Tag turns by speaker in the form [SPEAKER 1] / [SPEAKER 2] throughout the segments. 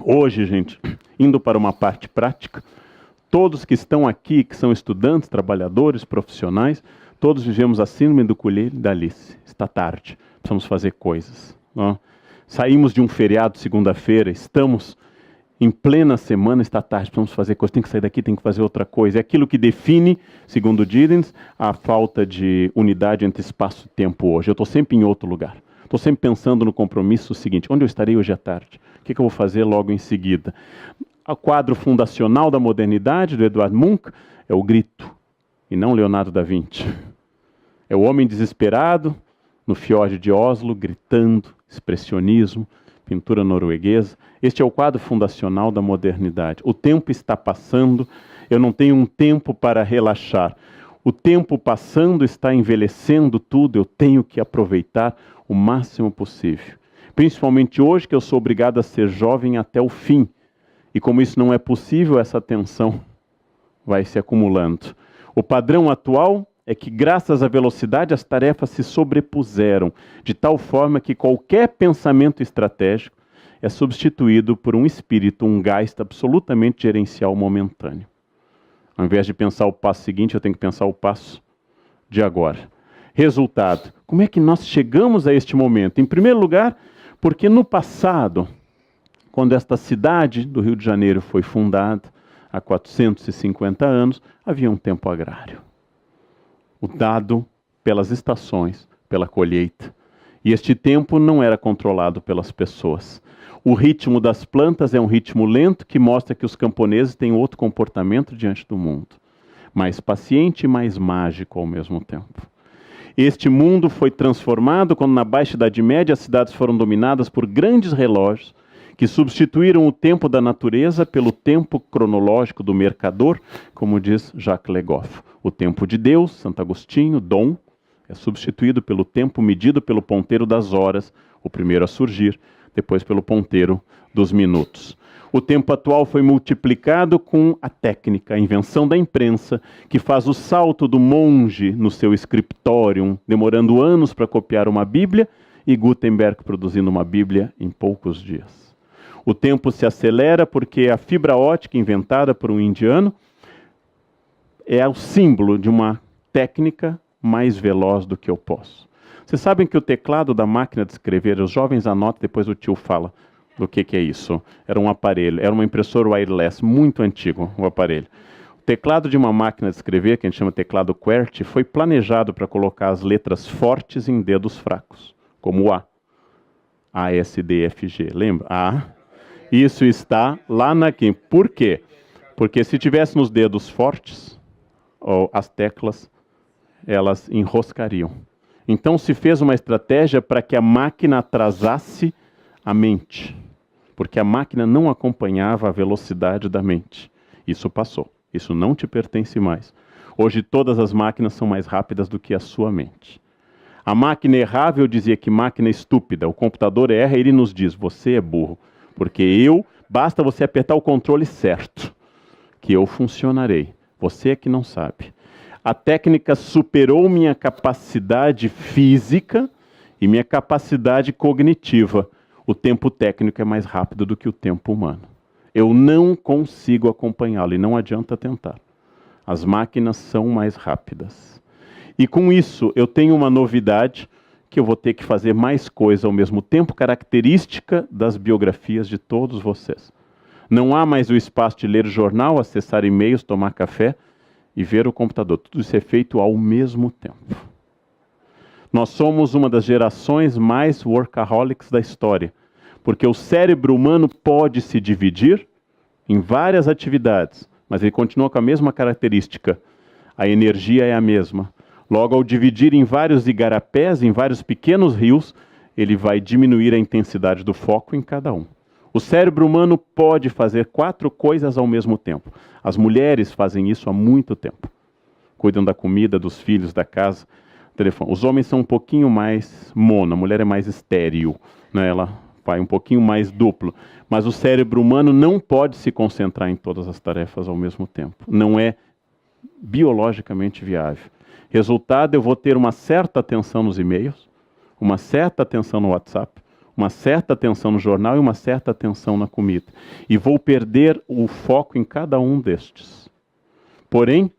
[SPEAKER 1] Hoje, gente, indo para uma parte prática, todos que estão aqui, que são estudantes, trabalhadores, profissionais, todos vivemos a síndrome do colher da Alice. Está tarde, precisamos fazer coisas. Ó. Saímos de um feriado segunda-feira, estamos em plena semana, está tarde, precisamos fazer coisas, tem que sair daqui, tem que fazer outra coisa. É aquilo que define, segundo Giddens, a falta de unidade entre espaço e tempo hoje. Eu estou sempre em outro lugar. Estou sempre pensando no compromisso seguinte, onde eu estarei hoje à tarde? O que eu vou fazer logo em seguida? O quadro fundacional da modernidade, do Edvard Munch, é o grito, e não Leonardo da Vinci. É o homem desesperado, no fiord de Oslo, gritando, expressionismo, pintura norueguesa. Este é o quadro fundacional da modernidade. O tempo está passando, eu não tenho um tempo para relaxar. O tempo passando está envelhecendo tudo, eu tenho que aproveitar o máximo possível. Principalmente hoje, que eu sou obrigado a ser jovem até o fim. E como isso não é possível, essa tensão vai se acumulando. O padrão atual é que, graças à velocidade, as tarefas se sobrepuseram, de tal forma que qualquer pensamento estratégico é substituído por um espírito, um geist absolutamente gerencial momentâneo. Ao invés de pensar o passo seguinte, eu tenho que pensar o passo de agora. Resultado, como é que nós chegamos a este momento? Em primeiro lugar, porque no passado, quando esta cidade do Rio de Janeiro foi fundada, há 450 anos, havia um tempo agrário. O dado pelas estações, pela colheita. E este tempo não era controlado pelas pessoas. O ritmo das plantas é um ritmo lento que mostra que os camponeses têm outro comportamento diante do mundo. Mais paciente e mais mágico ao mesmo tempo. Este mundo foi transformado quando, na Baixa Idade Média, as cidades foram dominadas por grandes relógios que substituíram o tempo da natureza pelo tempo cronológico do mercador, como diz Jacques Le Goff. O tempo de Deus, Santo Agostinho, Dom, é substituído pelo tempo medido pelo ponteiro das horas, o primeiro a surgir, depois pelo ponteiro dos minutos. O tempo atual foi multiplicado com a técnica, a invenção da imprensa, que faz o salto do monge no seu scriptorium, demorando anos para copiar uma Bíblia, e Gutenberg produzindo uma Bíblia em poucos dias. O tempo se acelera porque a fibra ótica inventada por um indiano é o símbolo de uma técnica mais veloz do que eu posso. Vocês sabem que o teclado da máquina de escrever, os jovens anotam, depois o tio fala do que é isso. Era um aparelho, era uma impressora wireless, muito antigo o aparelho. O teclado de uma máquina de escrever, que a gente chama de teclado QWERTY, foi planejado para colocar as letras fortes em dedos fracos, como o A. A, S, D, F, G. Lembra? A. Isso está lá na quinta. Por quê? Porque se tivéssemos dedos fortes, as teclas, elas enroscariam. Então se fez uma estratégia para que a máquina atrasasse a mente, porque a máquina não acompanhava a velocidade da mente. Isso passou. Isso não te pertence mais. Hoje todas as máquinas são mais rápidas do que a sua mente. A máquina errava, eu dizia que máquina estúpida. O computador erra e ele nos diz, você é burro. Porque basta você apertar o controle certo, que eu funcionarei. Você é que não sabe. A técnica superou minha capacidade física e minha capacidade cognitiva. O tempo técnico é mais rápido do que o tempo humano. Eu não consigo acompanhá-lo e não adianta tentar. As máquinas são mais rápidas. E com isso eu tenho uma novidade que eu vou ter que fazer mais coisa ao mesmo tempo, característica das biografias de todos vocês. Não há mais o espaço de ler jornal, acessar e-mails, tomar café e ver o computador. Tudo isso é feito ao mesmo tempo. Nós somos uma das gerações mais workaholics da história, porque o cérebro humano pode se dividir em várias atividades, mas ele continua com a mesma característica. A energia é a mesma. Logo, ao dividir em vários igarapés, em vários pequenos rios, ele vai diminuir a intensidade do foco em cada um. O cérebro humano pode fazer 4 coisas ao mesmo tempo. As mulheres fazem isso há muito tempo. Cuidam da comida, dos filhos, da casa, telefone. Os homens são um pouquinho mais mono, a mulher é mais estéril, né? Ela vai um pouquinho mais duplo. Mas o cérebro humano não pode se concentrar em todas as tarefas ao mesmo tempo. Não é biologicamente viável. Resultado, eu vou ter uma certa atenção nos e-mails, uma certa atenção no WhatsApp, uma certa atenção no jornal e uma certa atenção na comida. E vou perder o foco em cada um destes. Porém,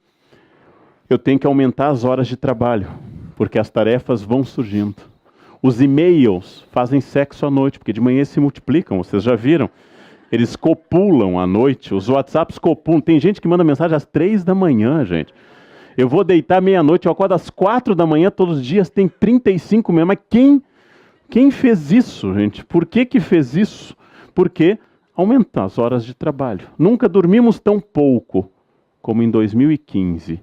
[SPEAKER 1] eu tenho que aumentar as horas de trabalho, porque as tarefas vão surgindo. Os e-mails fazem sexo à noite, porque de manhã se multiplicam, vocês já viram. Eles copulam à noite, os WhatsApps copulam. Tem gente que manda mensagem às 3 da manhã, gente. Eu vou deitar meia-noite, eu acordo às 4 da manhã todos os dias, tem 35 mesmo. Mas quem fez isso, gente? Por que fez isso? Porque aumentam as horas de trabalho. Nunca dormimos tão pouco como em 2015.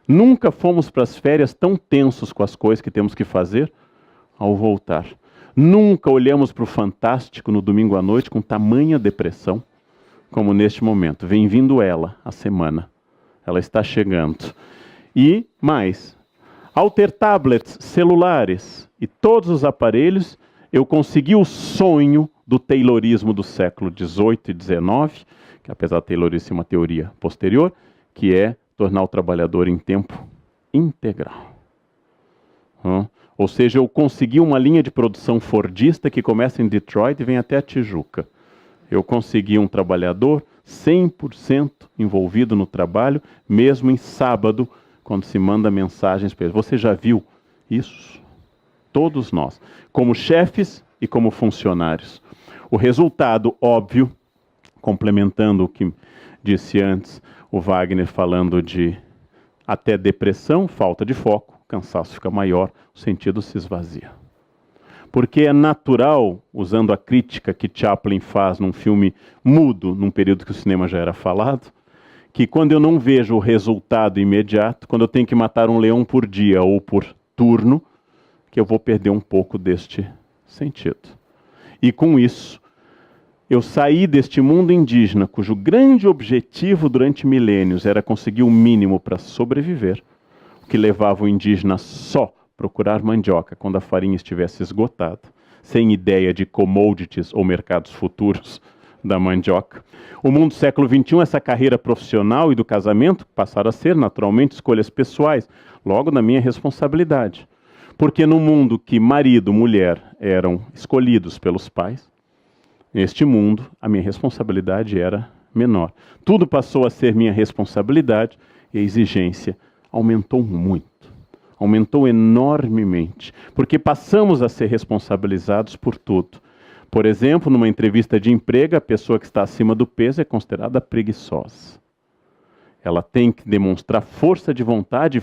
[SPEAKER 1] Nunca fomos para as férias tão tensos com as coisas que temos que fazer ao voltar. Nunca olhamos para o Fantástico no domingo à noite com tamanha depressão como neste momento. Vem vindo ela, a semana. Ela está chegando. E mais, ao ter tablets, celulares e todos os aparelhos, eu consegui o sonho do taylorismo do século XVIII e XIX, que apesar da taylorice ser uma teoria posterior, que é tornar o trabalhador em tempo integral. Ou seja, eu consegui uma linha de produção fordista que começa em Detroit e vem até a Tijuca. Eu consegui um trabalhador 100% envolvido no trabalho, mesmo em sábado, quando se manda mensagens para ele. Você já viu isso? Todos nós, como chefes e como funcionários. O resultado óbvio, complementando o que disse antes o Wagner, falando de até depressão, falta de foco, o cansaço fica maior, o sentido se esvazia. Porque é natural, usando a crítica que Chaplin faz num filme mudo, num período que o cinema já era falado, que quando eu não vejo o resultado imediato, quando eu tenho que matar um leão por dia ou por turno, que eu vou perder um pouco deste sentido. E com isso, eu saí deste mundo indígena, cujo grande objetivo durante milênios era conseguir o mínimo para sobreviver, o que levava o indígena só procurar mandioca quando a farinha estivesse esgotada, sem ideia de commodities ou mercados futuros da mandioca. O mundo do século XXI, essa carreira profissional e do casamento passaram a ser naturalmente escolhas pessoais, logo na minha responsabilidade. Porque no mundo que marido e mulher eram escolhidos pelos pais, neste mundo a minha responsabilidade era menor. Tudo passou a ser minha responsabilidade e a exigência aumentou muito. Aumentou enormemente, porque passamos a ser responsabilizados por tudo. Por exemplo, numa entrevista de emprego, a pessoa que está acima do peso é considerada preguiçosa. Ela tem que demonstrar força de vontade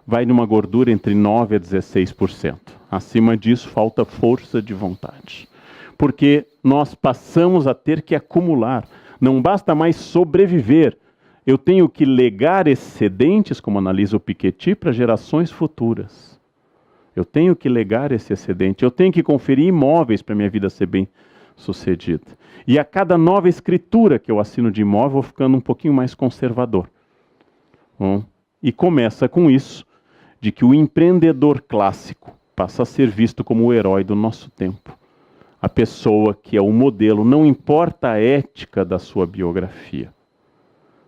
[SPEAKER 1] vai numa gordura entre 9% a 16%. Acima disso, falta força de vontade. Porque nós passamos a ter que acumular. Não basta mais sobreviver. Eu tenho que legar excedentes, como analisa o Piketty, para gerações futuras. Eu tenho que legar esse excedente. Eu tenho que conferir imóveis para minha vida ser bem sucedida. E a cada nova escritura que eu assino de imóvel, eu vou ficando um pouquinho mais conservador. E começa com isso, de que o empreendedor clássico passa a ser visto como o herói do nosso tempo. A pessoa que é o modelo, não importa a ética da sua biografia.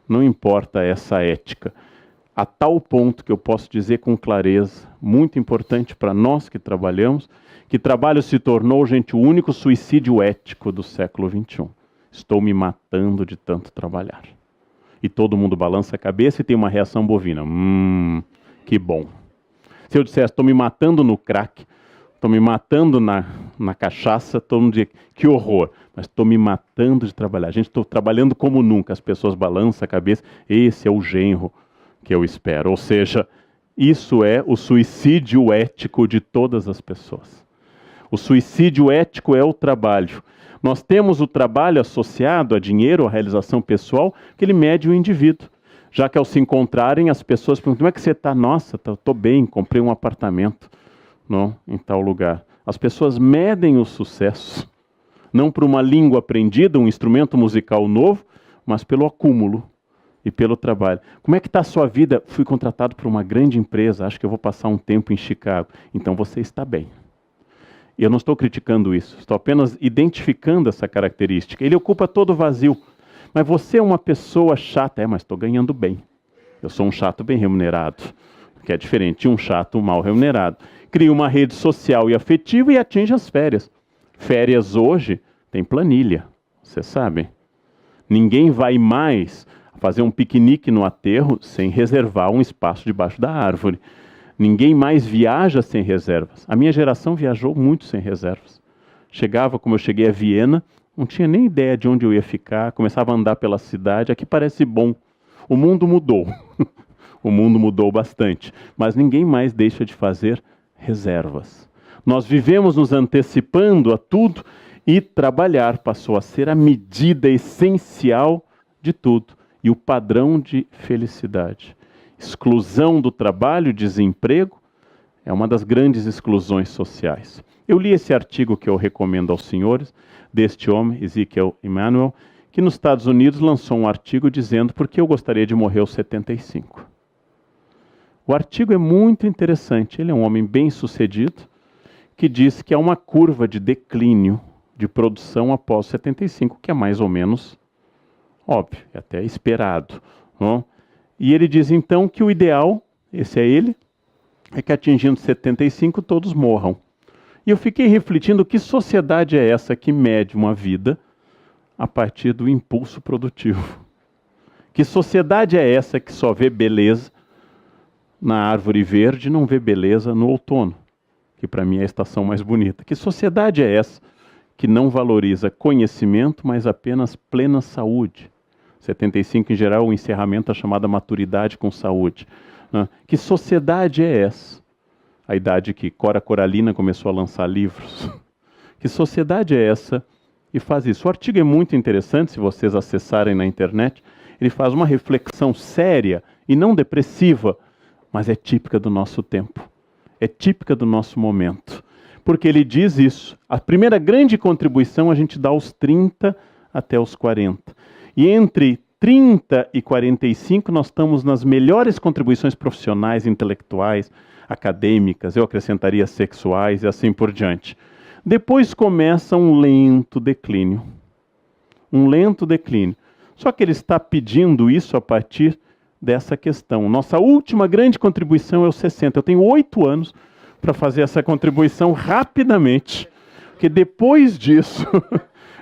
[SPEAKER 1] Não importa essa ética. A tal ponto que eu posso dizer com clareza, muito importante para nós que trabalhamos, que trabalho se tornou, gente, o único suicídio ético do século XXI. Estou me matando de tanto trabalhar. E todo mundo balança a cabeça e tem uma reação bovina. Que bom. Se eu dissesse, estou me matando no crack, estou me matando na cachaça, todo mundo diz, que horror. Mas estou me matando de trabalhar. Gente, estou trabalhando como nunca. As pessoas balançam a cabeça. Esse é o genro que eu espero. Ou seja, isso é o suicídio ético de todas as pessoas. O suicídio ético é o trabalho. Nós temos o trabalho associado a dinheiro, a realização pessoal, que ele mede o indivíduo. Já que ao se encontrarem, as pessoas perguntam, como é que você está? Nossa, estou bem, comprei um apartamento em tal lugar. As pessoas medem o sucesso, não por uma língua aprendida, um instrumento musical novo, mas pelo acúmulo e pelo trabalho. Como é que está a sua vida? Fui contratado por uma grande empresa, acho que eu vou passar um tempo em Chicago. Então você está bem. Eu não estou criticando isso, estou apenas identificando essa característica. Ele ocupa todo o vazio. Mas você é uma pessoa chata. Mas estou ganhando bem. Eu sou um chato bem remunerado. que é diferente de um chato mal remunerado. Cria uma rede social e afetiva e atinge as férias. Férias hoje tem planilha, vocês sabem. Ninguém vai mais fazer um piquenique no aterro sem reservar um espaço debaixo da árvore. Ninguém mais viaja sem reservas. A minha geração viajou muito sem reservas. Chegava, como eu cheguei a Viena, não tinha nem ideia de onde eu ia ficar, começava a andar pela cidade, aqui parece bom. O mundo mudou. O mundo mudou bastante, mas ninguém mais deixa de fazer reservas. Nós vivemos nos antecipando a tudo e trabalhar passou a ser a medida essencial de tudo e o padrão de felicidade. Exclusão do trabalho, desemprego, é uma das grandes exclusões sociais. Eu li esse artigo que eu recomendo aos senhores, deste homem, Ezekiel Emanuel, que nos Estados Unidos lançou um artigo dizendo por que eu gostaria de morrer aos 75. O artigo é muito interessante, ele é um homem bem-sucedido, que diz que há uma curva de declínio de produção após 75, que é mais ou menos óbvio, é até esperado. Não? E ele diz então que o ideal, esse é ele, é que atingindo 75 todos morram. E eu fiquei refletindo que sociedade é essa que mede uma vida a partir do impulso produtivo. Que sociedade é essa que só vê beleza na árvore verde e não vê beleza no outono, que para mim é a estação mais bonita. Que sociedade é essa que não valoriza conhecimento, mas apenas plena saúde? 75 em geral, o encerramento da chamada maturidade com saúde. Né? Que sociedade é essa? A idade que Cora Coralina começou a lançar livros. Que sociedade é essa? E faz isso. O artigo é muito interessante, se vocês acessarem na internet. Ele faz uma reflexão séria e não depressiva, mas é típica do nosso tempo. É típica do nosso momento. Porque ele diz isso. A primeira grande contribuição a gente dá aos 30 até os 40. E entre 30 e 45 nós estamos nas melhores contribuições profissionais, intelectuais, acadêmicas, eu acrescentaria sexuais e assim por diante. Depois começa um lento declínio. Um lento declínio. Só que ele está pedindo isso a partir dessa questão. Nossa última grande contribuição é os 60. Eu tenho 8 anos para fazer essa contribuição rapidamente. Porque depois disso,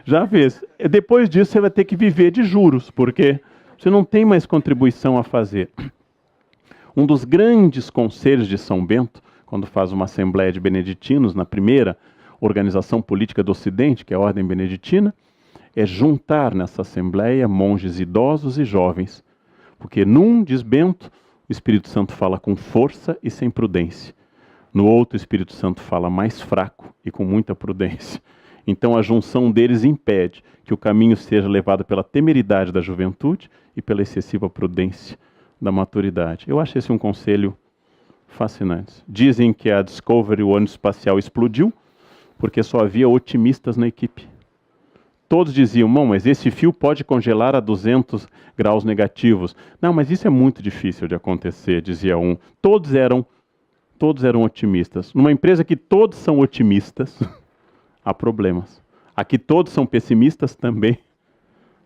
[SPEAKER 1] já fez, depois disso você vai ter que viver de juros, porque você não tem mais contribuição a fazer. Um dos grandes conselhos de São Bento, quando faz uma assembleia de beneditinos, na primeira organização política do Ocidente, que é a Ordem Beneditina, é juntar nessa assembleia monges idosos e jovens. Porque num, diz Bento, o Espírito Santo fala com força e sem prudência. No outro, o Espírito Santo fala mais fraco e com muita prudência. Então a junção deles impede que o caminho seja levado pela temeridade da juventude e pela excessiva prudência da maturidade. Eu acho esse um conselho fascinante. Dizem que a Discovery, o ônibus espacial, explodiu porque só havia otimistas na equipe. Todos diziam, mas esse fio pode congelar a 200 graus negativos. Não, mas isso é muito difícil de acontecer, dizia um. Todos eram otimistas. Numa empresa que todos são otimistas, há problemas. Aqui todos são pessimistas também,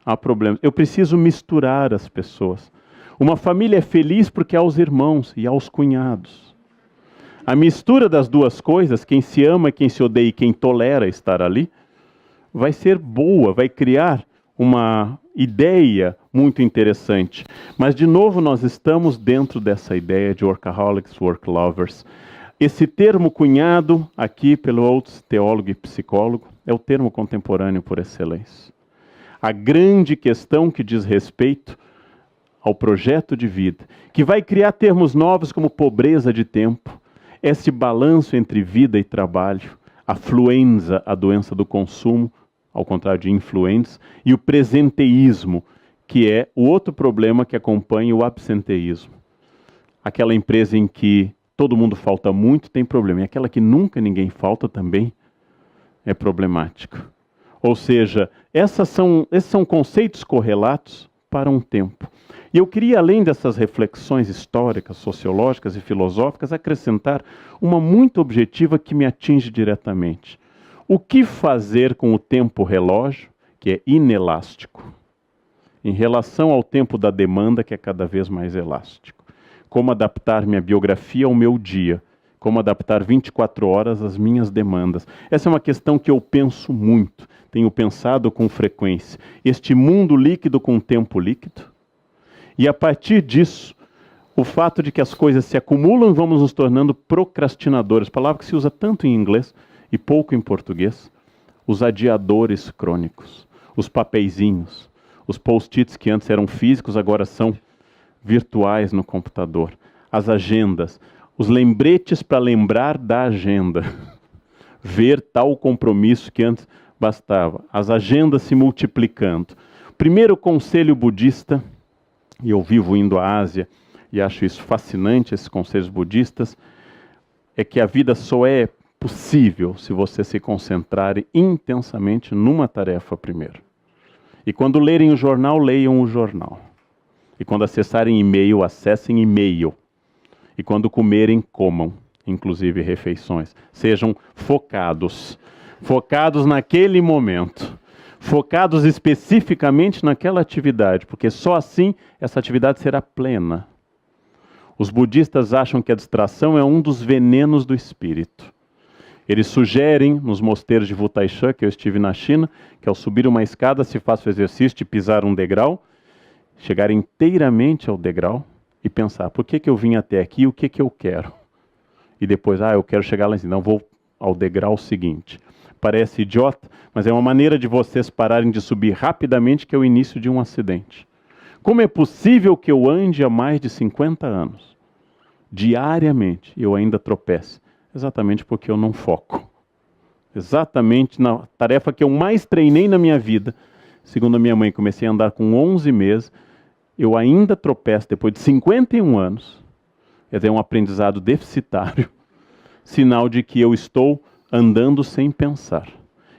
[SPEAKER 1] há problemas. Eu preciso misturar as pessoas. Uma família é feliz porque há os irmãos e há os cunhados. A mistura das duas coisas, quem se ama, quem se odeia e quem tolera estar ali, vai ser boa, vai criar uma ideia muito interessante. Mas, de novo, nós estamos dentro dessa ideia de workaholics, work lovers. Esse termo cunhado, aqui pelo Oates, teólogo e psicólogo, é o termo contemporâneo por excelência. A grande questão que diz respeito ao projeto de vida, que vai criar termos novos como pobreza de tempo, esse balanço entre vida e trabalho, a fluenza, a doença do consumo, ao contrário de influenza, e o presenteísmo, que é o outro problema que acompanha o absenteísmo. Aquela empresa em que todo mundo falta muito tem problema, e aquela que nunca ninguém falta também é problemática. Ou seja, esses são conceitos correlatos para um tempo. E eu queria, além dessas reflexões históricas, sociológicas e filosóficas, acrescentar uma muito objetiva que me atinge diretamente. O que fazer com o tempo-relógio, que é inelástico, em relação ao tempo da demanda, que é cada vez mais elástico? como adaptar minha biografia ao meu dia, como adaptar 24 horas às minhas demandas. Essa é uma questão que eu penso muito, tenho pensado com frequência. Este mundo líquido com tempo líquido. E a partir disso, o fato de que as coisas se acumulam e vamos nos tornando procrastinadores, palavra que se usa tanto em inglês e pouco em português, os adiadores crônicos, os papeizinhos, os post-its que antes eram físicos, agora são virtuais no computador, as agendas, os lembretes para lembrar da agenda, ver tal compromisso que antes bastava, as agendas se multiplicando. Primeiro conselho budista, e eu vivo indo à Ásia, e acho isso fascinante, esses conselhos budistas, é que a vida só é possível se você se concentrar intensamente numa tarefa primeiro. E quando lerem o jornal, leiam o jornal. E quando acessarem e-mail, acessem e-mail. E quando comerem, comam, inclusive refeições. Sejam focados. Focados naquele momento. Focados especificamente naquela atividade, porque só assim essa atividade será plena. Os budistas acham que a distração é um dos venenos do espírito. Eles sugerem, nos mosteiros de Wutaishan, que eu estive na China, que ao subir uma escada se faça o exercício de pisar um degrau, chegar inteiramente ao degrau e pensar, por que eu vim até aqui e o que eu quero? E depois, eu quero chegar lá em cima, então vou ao degrau seguinte. Parece idiota, mas é uma maneira de vocês pararem de subir rapidamente, que é o início de um acidente. Como é possível que eu ande há mais de 50 anos, diariamente, e eu ainda tropece? Exatamente porque eu não foco. Exatamente na tarefa que eu mais treinei na minha vida. Segundo a minha mãe, comecei a andar com 11 meses, eu ainda tropeço depois de 51 anos. Quer dizer, é um aprendizado deficitário, sinal de que eu estou andando sem pensar.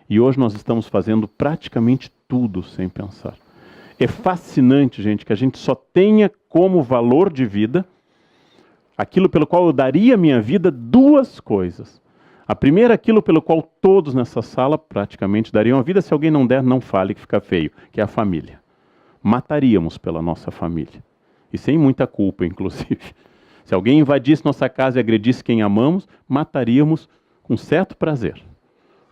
[SPEAKER 1] E hoje nós estamos fazendo praticamente tudo sem pensar. É fascinante, gente, que a gente só tenha como valor de vida aquilo pelo qual eu daria minha vida, duas coisas. A primeira, aquilo pelo qual todos nessa sala praticamente dariam a vida. Se alguém não der, não fale que fica feio, que é a família. Mataríamos pela nossa família. E sem muita culpa, inclusive. Se alguém invadisse nossa casa e agredisse quem amamos, mataríamos com certo prazer.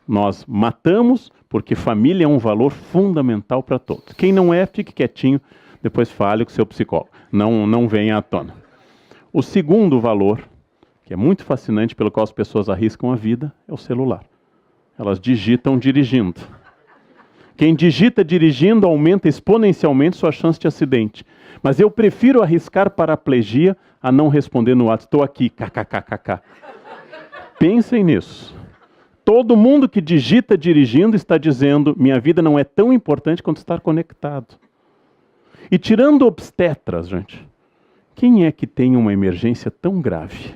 [SPEAKER 1] Nós matamos porque família é um valor fundamental para todos. Quem não é, fique quietinho, depois fale com o seu psicólogo. Não venha à tona. O segundo valor, que é muito fascinante, pelo qual as pessoas arriscam a vida, é o celular. Elas digitam dirigindo. Quem digita dirigindo aumenta exponencialmente sua chance de acidente. Mas eu prefiro arriscar paraplegia a não responder no WhatsApp. Estou aqui, kkkk. Pensem nisso. Todo mundo que digita dirigindo está dizendo, minha vida não é tão importante quanto estar conectado. E tirando obstetras, gente, quem é que tem uma emergência tão grave?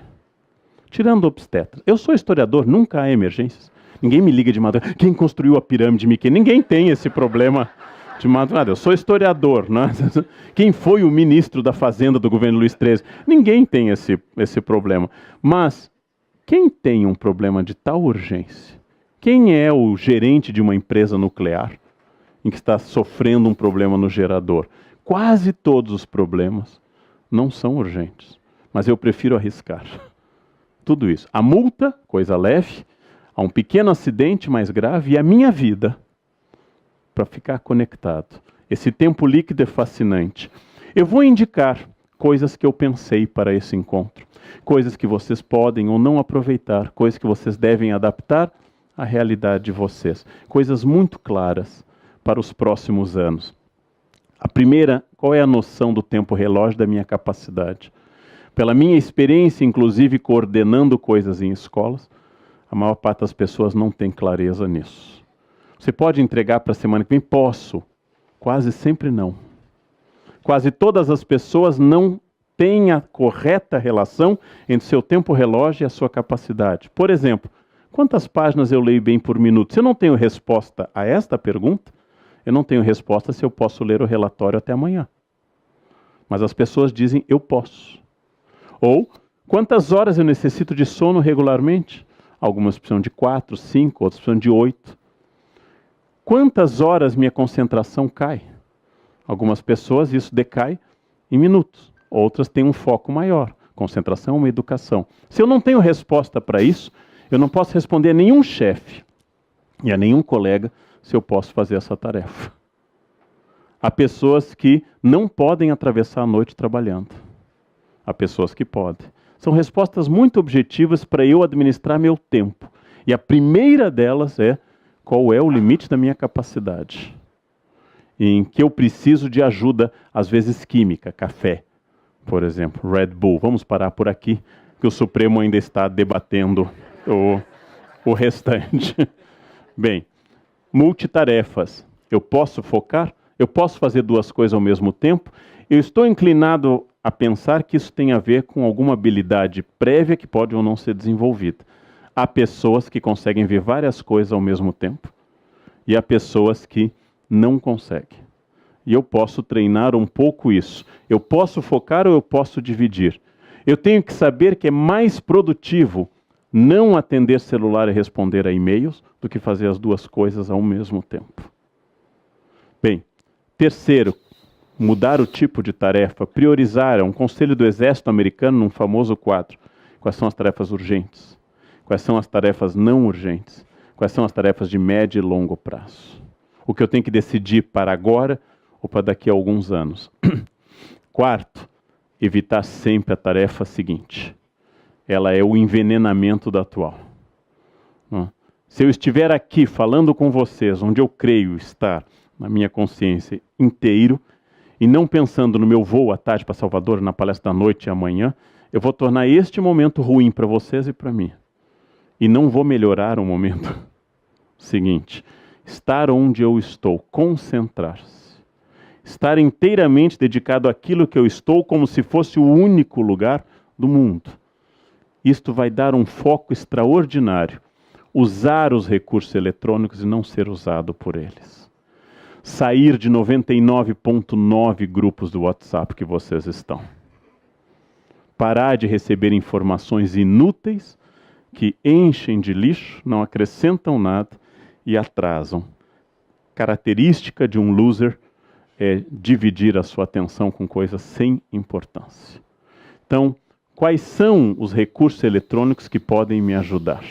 [SPEAKER 1] Tirando obstetras. Eu sou historiador, nunca há emergências. Ninguém me liga de madrugada. Quem construiu a pirâmide de Miquel? Ninguém tem esse problema de madrugada. Eu sou historiador, né? Quem foi o ministro da Fazenda do governo Luiz XIII? Ninguém tem esse problema. Mas quem tem um problema de tal urgência? Quem é o gerente de uma empresa nuclear em que está sofrendo um problema no gerador? Quase todos os problemas não são urgentes, mas eu prefiro arriscar. Tudo isso. A multa, coisa leve, a um pequeno acidente mais grave, e a minha vida para ficar conectado. Esse tempo líquido é fascinante. Eu vou indicar coisas que eu pensei para esse encontro. Coisas que vocês podem ou não aproveitar, coisas que vocês devem adaptar à realidade de vocês. Coisas muito claras para os próximos anos. A primeira, qual é a noção do tempo relógio da minha capacidade? Pela minha experiência, inclusive coordenando coisas em escolas, a maior parte das pessoas não tem clareza nisso. Você pode entregar para a semana que vem? Posso. Quase sempre não. Quase todas as pessoas não têm a correta relação entre o seu tempo relógio e a sua capacidade. Por exemplo, quantas páginas eu leio bem por minuto? Se eu não tenho resposta a esta pergunta, eu não tenho resposta se eu posso ler o relatório até amanhã. Mas as pessoas dizem, eu posso. Ou, quantas horas eu necessito de sono regularmente? Algumas precisam de 4, 5, outras precisam de 8. Quantas horas minha concentração cai? Algumas pessoas isso decai em minutos. Outras têm um foco maior. Concentração é uma educação. Se eu não tenho resposta para isso, eu não posso responder a nenhum chefe e a nenhum colega se eu posso fazer essa tarefa. Há pessoas que não podem atravessar a noite trabalhando. Há pessoas que podem. São respostas muito objetivas para eu administrar meu tempo. E a primeira delas é: qual é o limite da minha capacidade? Em que eu preciso de ajuda, às vezes química, café, por exemplo, Red Bull. Vamos parar por aqui, que o Supremo ainda está debatendo o restante. Bem, multitarefas. Eu posso focar? Eu posso fazer duas coisas ao mesmo tempo? Eu estou inclinado a pensar que isso tem a ver com alguma habilidade prévia que pode ou não ser desenvolvida. Há pessoas que conseguem ver várias coisas ao mesmo tempo e há pessoas que não conseguem. E eu posso treinar um pouco isso. Eu posso focar ou eu posso dividir. Eu tenho que saber que é mais produtivo não atender celular e responder a e-mails do que fazer as duas coisas ao mesmo tempo. Bem, terceiro, mudar o tipo de tarefa, priorizar. É um conselho do Exército americano num famoso quadro. Quais são as tarefas urgentes? Quais são as tarefas não urgentes? Quais são as tarefas de médio e longo prazo? O que eu tenho que decidir para agora ou para daqui a alguns anos. Quarto, evitar sempre a tarefa seguinte. Ela é o envenenamento da atual. Se eu estiver aqui falando com vocês, onde eu creio estar, na minha consciência, inteiro, e não pensando no meu voo à tarde para Salvador, na palestra da noite e amanhã, eu vou tornar este momento ruim para vocês e para mim. E não vou melhorar o momento seguinte. Estar onde eu estou, concentrar-se. Estar inteiramente dedicado àquilo que eu estou como se fosse o único lugar do mundo. Isto vai dar um foco extraordinário. Usar os recursos eletrônicos e não ser usado por eles. Sair de 99,9 grupos do WhatsApp que vocês estão. Parar de receber informações inúteis que enchem de lixo, não acrescentam nada e atrasam. Característica de um loser é dividir a sua atenção com coisas sem importância. Então, quais são os recursos eletrônicos que podem me ajudar?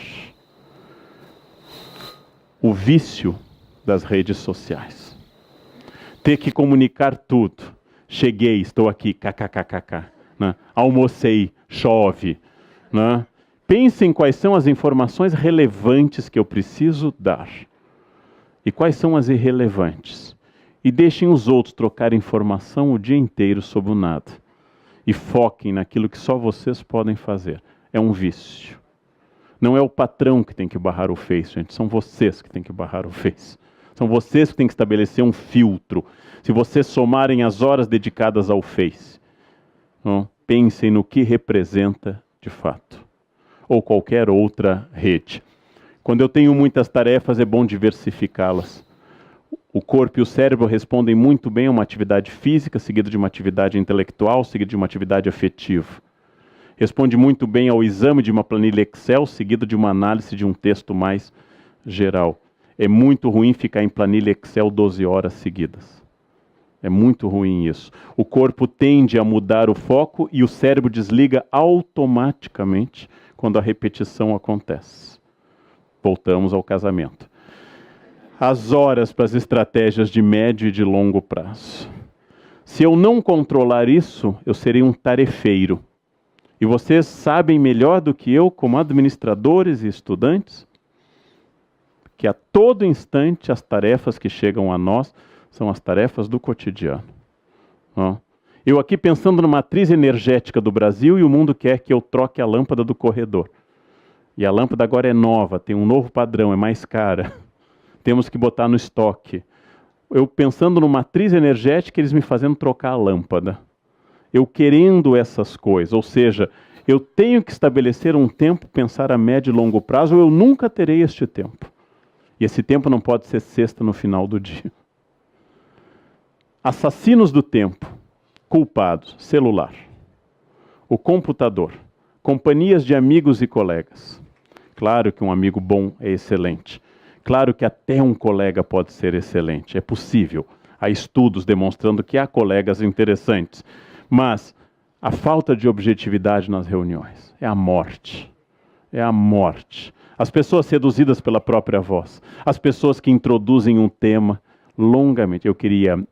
[SPEAKER 1] O vício das redes sociais. Ter que comunicar tudo. Cheguei, estou aqui, kkkk. Né? Almocei, chove. Né? Pensem quais são as informações relevantes que eu preciso dar. E quais são as irrelevantes. E deixem os outros trocar informação o dia inteiro sobre o nada. E foquem naquilo que só vocês podem fazer. É um vício. Não é o patrão que tem que barrar o Face, gente. São vocês que têm que barrar o Face. São vocês que têm que estabelecer um filtro. Se vocês somarem as horas dedicadas ao Face, pensem no que representa de fato. Ou qualquer outra rede. Quando eu tenho muitas tarefas, é bom diversificá-las. O corpo e o cérebro respondem muito bem a uma atividade física, seguida de uma atividade intelectual, seguida de uma atividade afetiva. Responde muito bem ao exame de uma planilha Excel, seguida de uma análise de um texto mais geral. É muito ruim ficar em planilha Excel 12 horas seguidas. É muito ruim isso. O corpo tende a mudar o foco e o cérebro desliga automaticamente quando a repetição acontece. Voltamos ao casamento. As horas para as estratégias de médio e de longo prazo. Se eu não controlar isso, eu serei um tarefeiro. E vocês sabem melhor do que eu, como administradores e estudantes, que a todo instante as tarefas que chegam a nós são as tarefas do cotidiano. Eu aqui pensando na matriz energética do Brasil e o mundo quer que eu troque a lâmpada do corredor. E a lâmpada agora é nova, tem um novo padrão, é mais cara. Temos que botar no estoque. Eu pensando numa matriz energética, eles me fazendo trocar a lâmpada. Eu querendo essas coisas, ou seja, eu tenho que estabelecer um tempo, pensar a médio e longo prazo, ou eu nunca terei este tempo. E esse tempo não pode ser sexta no final do dia. Assassinos do tempo, culpados, celular, o computador, companhias de amigos e colegas. Claro que um amigo bom é excelente. Claro que até um colega pode ser excelente, é possível. Há estudos demonstrando que há colegas interessantes. Mas A falta de objetividade nas reuniões é a morte. É a morte. As pessoas seduzidas pela própria voz. As pessoas que introduzem um tema longamente. Eu queria,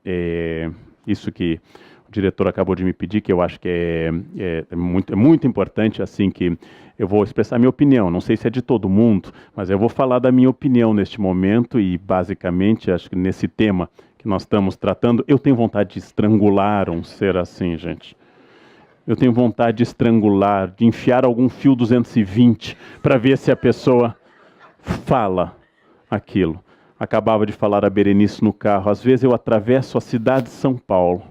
[SPEAKER 1] isso que o diretor acabou de me pedir, que eu acho que é muito importante, assim, que eu vou expressar minha opinião. Não sei se é de todo mundo, mas eu vou falar da minha opinião neste momento e, basicamente, acho que nesse tema que nós estamos tratando, eu tenho vontade de estrangular um ser assim, gente. Eu tenho vontade de estrangular, de enfiar algum fio 220 para ver se a pessoa fala aquilo. Acabava de falar a Berenice no carro. Às vezes eu atravesso a cidade de São Paulo,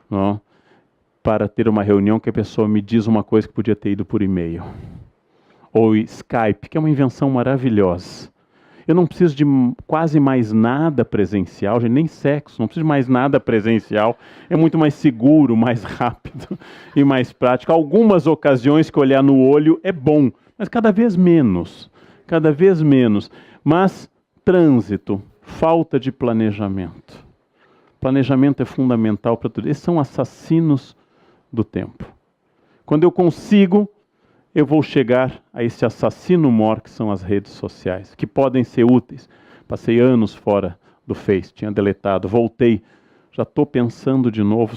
[SPEAKER 1] não, para ter uma reunião que a pessoa me diz uma coisa que podia ter ido por e-mail. Ou Skype, que é uma invenção maravilhosa. Eu não preciso de quase mais nada presencial, gente, nem sexo, não preciso de mais nada presencial. É muito mais seguro, mais rápido e mais prático. Algumas ocasiões que olhar no olho é bom, mas cada vez menos. Cada vez menos. Mas trânsito, falta de planejamento. Planejamento é fundamental para tudo. Esses são assassinos do tempo. Quando eu consigo, eu vou chegar a esse assassino mor que são as redes sociais, que podem ser úteis. Passei anos fora do Face, tinha deletado, voltei. Já estou pensando de novo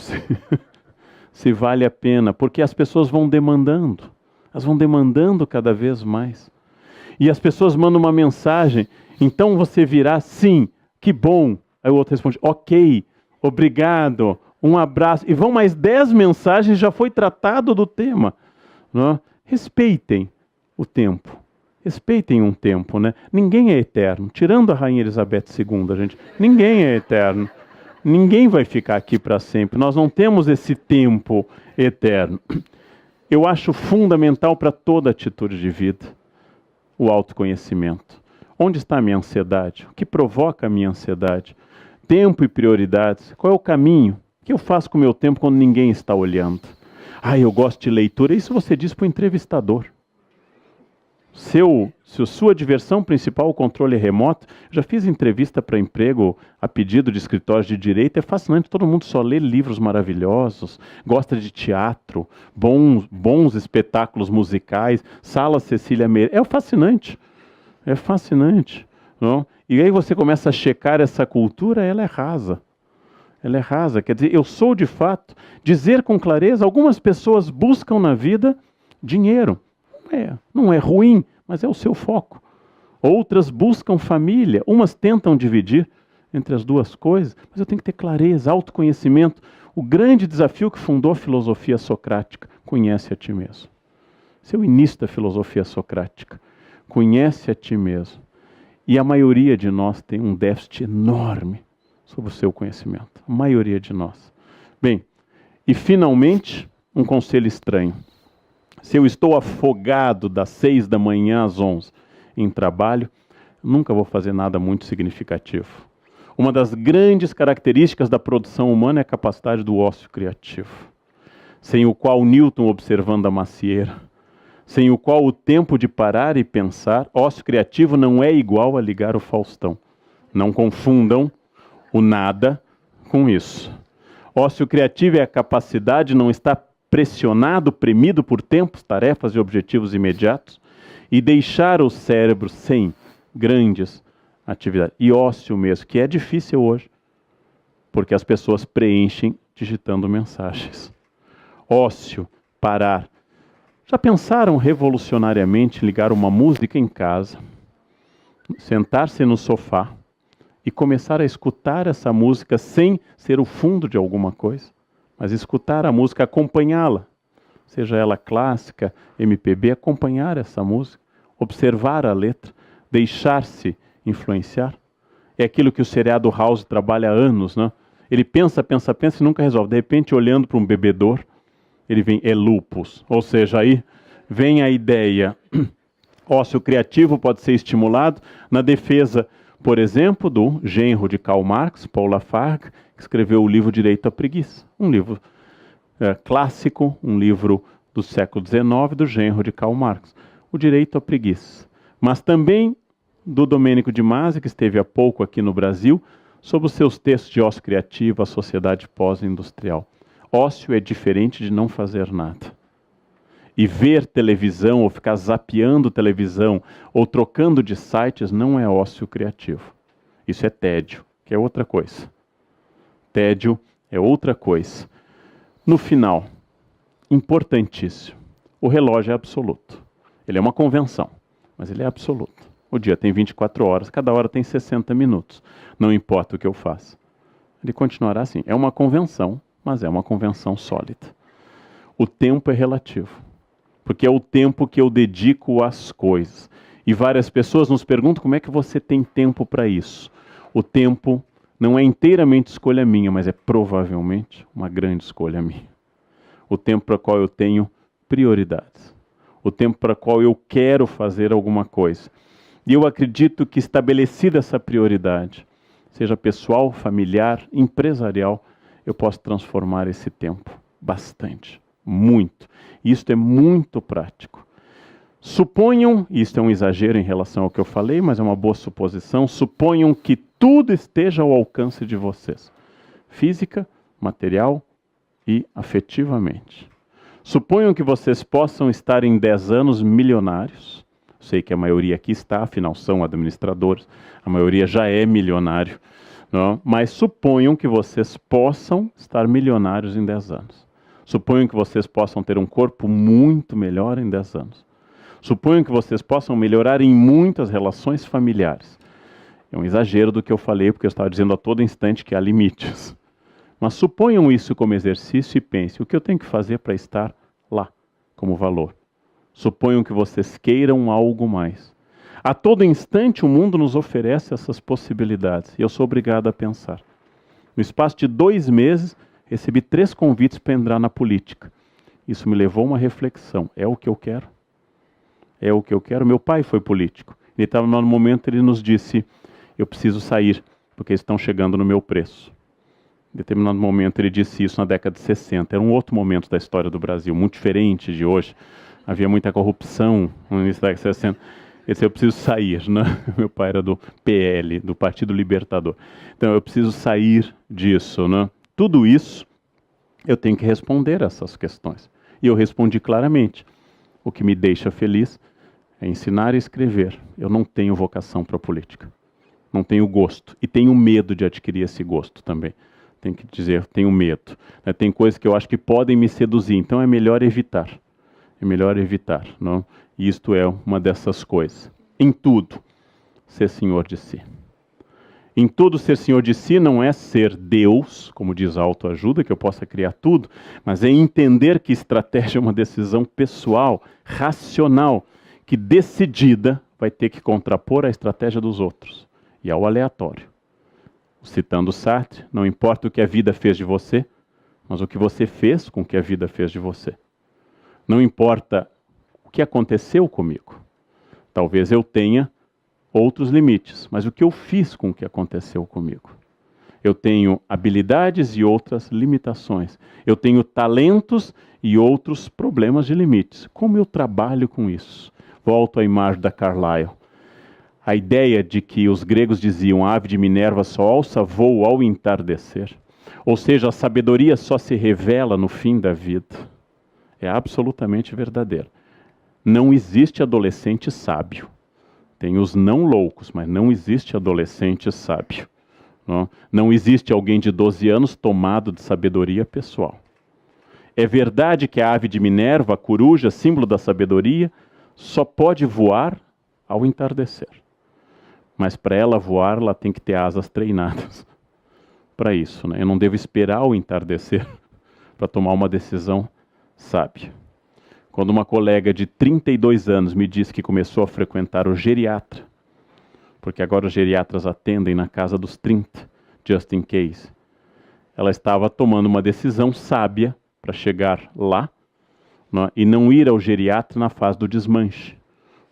[SPEAKER 1] se vale a pena, porque as pessoas vão demandando. Elas vão demandando cada vez mais. E as pessoas mandam uma mensagem, então você virá, sim, que bom. Aí o outro responde, ok, obrigado, um abraço. E vão mais 10 mensagens, já foi tratado do tema. Não é? Respeitem o tempo. Respeitem um tempo, né? Ninguém é eterno. Tirando a Rainha Elizabeth II, gente, ninguém é eterno. Ninguém vai ficar aqui para sempre. Nós não temos esse tempo eterno. Eu acho fundamental para toda atitude de vida o autoconhecimento. Onde está a minha ansiedade? O que provoca a minha ansiedade? Tempo e prioridades. Qual é o caminho? O que eu faço com o meu tempo quando ninguém está olhando? Eu gosto de leitura. Isso você diz para o entrevistador. Se sua diversão principal, o controle remoto, já fiz entrevista para emprego a pedido de escritórios de direito, é fascinante, todo mundo só lê livros maravilhosos, gosta de teatro, bons espetáculos musicais, Sala Cecília Meirelles, é fascinante. Não? E aí você começa a checar essa cultura, ela é rasa. Ela é rasa, quer dizer, eu sou de fato, dizer com clareza, algumas pessoas buscam na vida dinheiro. Não é ruim, mas é o seu foco. Outras buscam família, umas tentam dividir entre as duas coisas, mas eu tenho que ter clareza, autoconhecimento. O grande desafio que fundou a filosofia socrática, conhece a ti mesmo. Esse é o início da filosofia socrática. Conhece a ti mesmo. E a maioria de nós tem um déficit enorme sobre o seu conhecimento. A maioria de nós. Bem, e finalmente, um conselho estranho. Se eu estou afogado das 6 da manhã às 11 em trabalho, nunca vou fazer nada muito significativo. Uma das grandes características da produção humana é a capacidade do ócio criativo, sem o qual Newton observando a macieira, sem o qual o tempo de parar e pensar, ócio criativo não é igual a ligar o Faustão. Não confundam o nada com isso. Ócio criativo é a capacidade de não estar pressionado, premido por tempos, tarefas e objetivos imediatos, e deixar o cérebro sem grandes atividades. E ócio mesmo, que é difícil hoje, porque as pessoas preenchem digitando mensagens. Ócio, parar. Já pensaram revolucionariamente ligar uma música em casa, sentar-se no sofá e começar a escutar essa música sem ser o fundo de alguma coisa? Mas escutar a música, acompanhá-la, seja ela clássica, MPB, acompanhar essa música, observar a letra, deixar-se influenciar. É aquilo que o seriado House trabalha há anos, né? Ele pensa e nunca resolve. De repente, olhando para um bebedouro, ele vem, é lupus. Ou seja, aí vem a ideia. Ócio criativo pode ser estimulado na defesa, por exemplo, do genro de Karl Marx, Paul Lafargue, que escreveu o livro Direito à Preguiça. Um livro clássico, um livro do século XIX, do genro de Karl Marx. O Direito à Preguiça. Mas também do Domênico de Masi, que esteve há pouco aqui no Brasil, sobre os seus textos de ócio criativo, a sociedade pós-industrial. Ócio é diferente de não fazer nada. E ver televisão, ou ficar zapeando televisão, ou trocando de sites, não é ócio criativo. Isso é tédio, que é outra coisa. Tédio é outra coisa. No final, importantíssimo, o relógio é absoluto. Ele é uma convenção, mas ele é absoluto. O dia tem 24 horas, cada hora tem 60 minutos. Não importa o que eu faça. Ele continuará assim. É uma convenção, mas é uma convenção sólida. O tempo é relativo, porque é o tempo que eu dedico às coisas. E várias pessoas nos perguntam como é que você tem tempo para isso. O tempo não é inteiramente escolha minha, mas é provavelmente uma grande escolha minha. O tempo para o qual eu tenho prioridades. O tempo para o qual eu quero fazer alguma coisa. E eu acredito que estabelecida essa prioridade, seja pessoal, familiar, empresarial, eu posso transformar esse tempo bastante, muito. Isto é muito prático. Suponham, isto é um exagero em relação ao que eu falei, mas é uma boa suposição, suponham que tudo esteja ao alcance de vocês. Física, material e afetivamente. Suponham que vocês possam estar em 10 anos milionários. Sei que a maioria aqui está, afinal são administradores, a maioria já é milionário, não? Mas suponham que vocês possam estar milionários em 10 anos. Suponham que vocês possam ter um corpo muito melhor em 10 anos. Suponham que vocês possam melhorar em muitas relações familiares. É um exagero do que eu falei, porque eu estava dizendo a todo instante que há limites. Mas suponham isso como exercício e pensem, o que eu tenho que fazer para estar lá, como valor? Suponham que vocês queiram algo mais. A todo instante o mundo nos oferece essas possibilidades e eu sou obrigado a pensar. No espaço de 2 meses, recebi 3 convites para entrar na política. Isso me levou a uma reflexão. É o que eu quero? É o que eu quero? Meu pai foi político. Ele estava no momento, ele nos disse, eu preciso sair, porque eles estão chegando no meu preço. Em determinado momento ele disse isso na década de 60. Era um outro momento da história do Brasil, muito diferente de hoje. Havia muita corrupção no início da década de 60. Ele disse, eu preciso sair, né? Meu pai era do PL, do Partido Libertador. Então, eu preciso sair disso, né? Tudo isso, eu tenho que responder essas questões. E eu respondi claramente. O que me deixa feliz é ensinar e escrever. Eu não tenho vocação para a política. Não tenho gosto. E tenho medo de adquirir esse gosto também. Tenho que dizer, tenho medo. Tem coisas que eu acho que podem me seduzir, então é melhor evitar. É melhor evitar, não? E isto é uma dessas coisas. Em tudo, ser senhor de si. Em tudo, ser senhor de si não é ser Deus, como diz a autoajuda, que eu possa criar tudo, mas é entender que estratégia é uma decisão pessoal, racional, que decidida vai ter que contrapor a estratégia dos outros e ao aleatório. Citando Sartre, não importa o que a vida fez de você, mas o que você fez com o que a vida fez de você. Não importa o que aconteceu comigo. Talvez eu tenha outros limites, mas o que eu fiz com o que aconteceu comigo? Eu tenho habilidades e outras limitações. Eu tenho talentos e outros problemas de limites. Como eu trabalho com isso? Volto à imagem da Carlyle. A ideia de que os gregos diziam a ave de Minerva só alça voo ao entardecer. Ou seja, a sabedoria só se revela no fim da vida. É absolutamente verdadeiro. Não existe adolescente sábio. Tem os não loucos, mas não existe adolescente sábio. Não existe alguém de 12 anos tomado de sabedoria pessoal. É verdade que a ave de Minerva, a coruja, símbolo da sabedoria, só pode voar ao entardecer. Mas para ela voar, ela tem que ter asas treinadas para isso, né? Eu não devo esperar o entardecer para tomar uma decisão sábia. Quando uma colega de 32 anos me disse que começou a frequentar o geriatra, porque agora os geriatras atendem na casa dos 30, just in case, ela estava tomando uma decisão sábia para chegar lá, né, e não ir ao geriatra na fase do desmanche.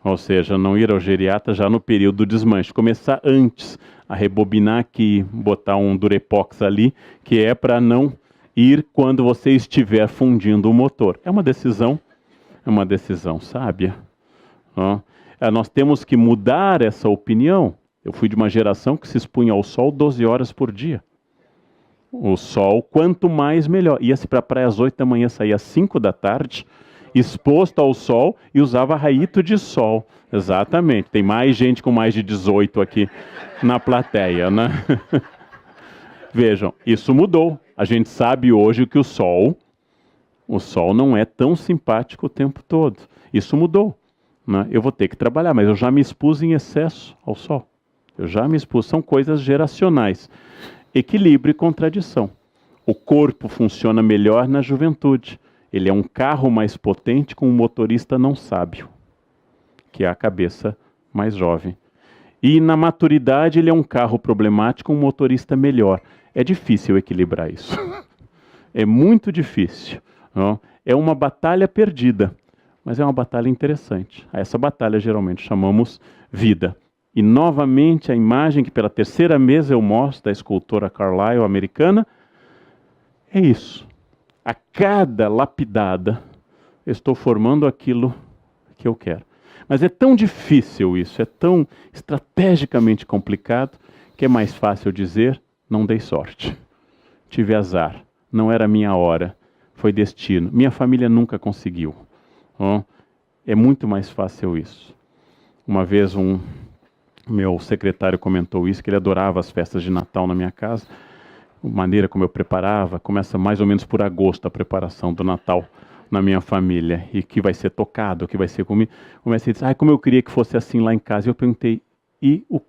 [SPEAKER 1] Ou seja, não ir ao geriatra já no período do desmanche. Começar antes a rebobinar aqui, botar um durepox ali, que é para não ir quando você estiver fundindo o motor. É uma decisão sábia. Nós temos que mudar essa opinião. Eu fui de uma geração que se expunha ao sol 12 horas por dia. O sol, quanto mais melhor. Ia-se para a praia às 8 da manhã, saía às 5 da tarde, exposto ao sol e usava raíto de sol. Exatamente. Tem mais gente com mais de 18 aqui na plateia, né? Vejam, isso mudou. A gente sabe hoje que o sol não é tão simpático o tempo todo. Isso mudou, né? Eu vou ter que trabalhar, mas eu já me expus em excesso ao sol. Eu já me expus. São coisas geracionais. Equilíbrio e contradição. O corpo funciona melhor na juventude. Ele é um carro mais potente com um motorista não sábio, que é a cabeça mais jovem. E na maturidade ele é um carro problemático com um motorista melhor. É difícil equilibrar isso. É muito difícil. Não? É uma batalha perdida, mas é uma batalha interessante. A essa batalha geralmente chamamos vida. E novamente a imagem que pela terceira vez eu mostro da escultora Carlyle americana é isso. A cada lapidada eu estou formando aquilo que eu quero. Mas é tão difícil isso, é tão estrategicamente complicado, que é mais fácil dizer, não dei sorte. Tive azar, não era minha hora, foi destino. Minha família nunca conseguiu. É muito mais fácil isso. Uma vez meu secretário comentou isso, que ele adorava as festas de Natal na minha casa. A maneira como eu preparava, começa mais ou menos por agosto a preparação do Natal na minha família. E que vai ser tocado, que vai ser comido. Comecei a dizer, como eu queria que fosse assim lá em casa. E eu perguntei,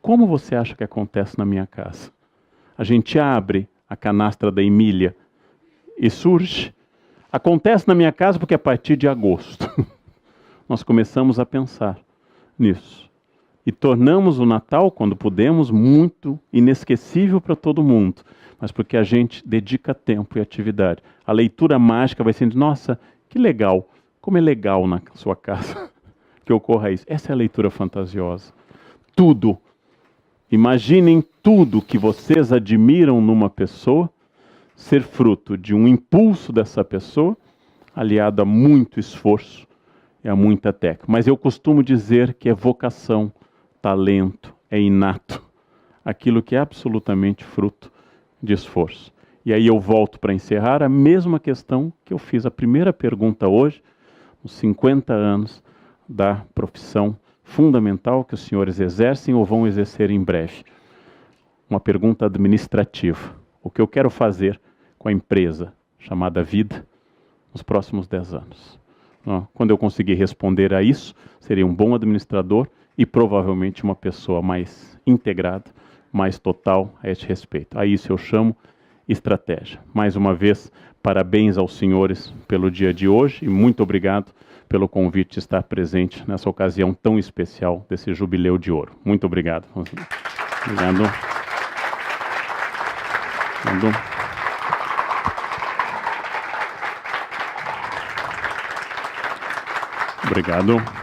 [SPEAKER 1] como você acha que acontece na minha casa? A gente abre a canastra da Emília e surge. Acontece na minha casa porque a partir de agosto nós começamos a pensar nisso. E tornamos o Natal, quando pudemos, muito inesquecível para todo mundo. Mas porque a gente dedica tempo e atividade. A leitura mágica vai sendo, nossa, que legal. Como é legal na sua casa que ocorra isso. Essa é a leitura fantasiosa. Tudo. Imaginem tudo que vocês admiram numa pessoa ser fruto de um impulso dessa pessoa, aliado a muito esforço e a muita técnica. Mas eu costumo dizer que é vocação, talento, é inato, aquilo que é absolutamente fruto de esforço. E aí eu volto para encerrar a mesma questão que eu fiz a primeira pergunta hoje, os 50 anos da profissão fundamental que os senhores exercem ou vão exercer em breve. Uma pergunta administrativa. O que eu quero fazer com a empresa chamada vida nos próximos 10 anos? Quando eu conseguir responder a isso, seria um bom administrador e provavelmente uma pessoa mais integrada, mais total a este respeito. A isso eu chamo estratégia. Mais uma vez, parabéns aos senhores pelo dia de hoje e muito obrigado pelo convite de estar presente nessa ocasião tão especial desse Jubileu de Ouro. Muito obrigado. Obrigado. Obrigado.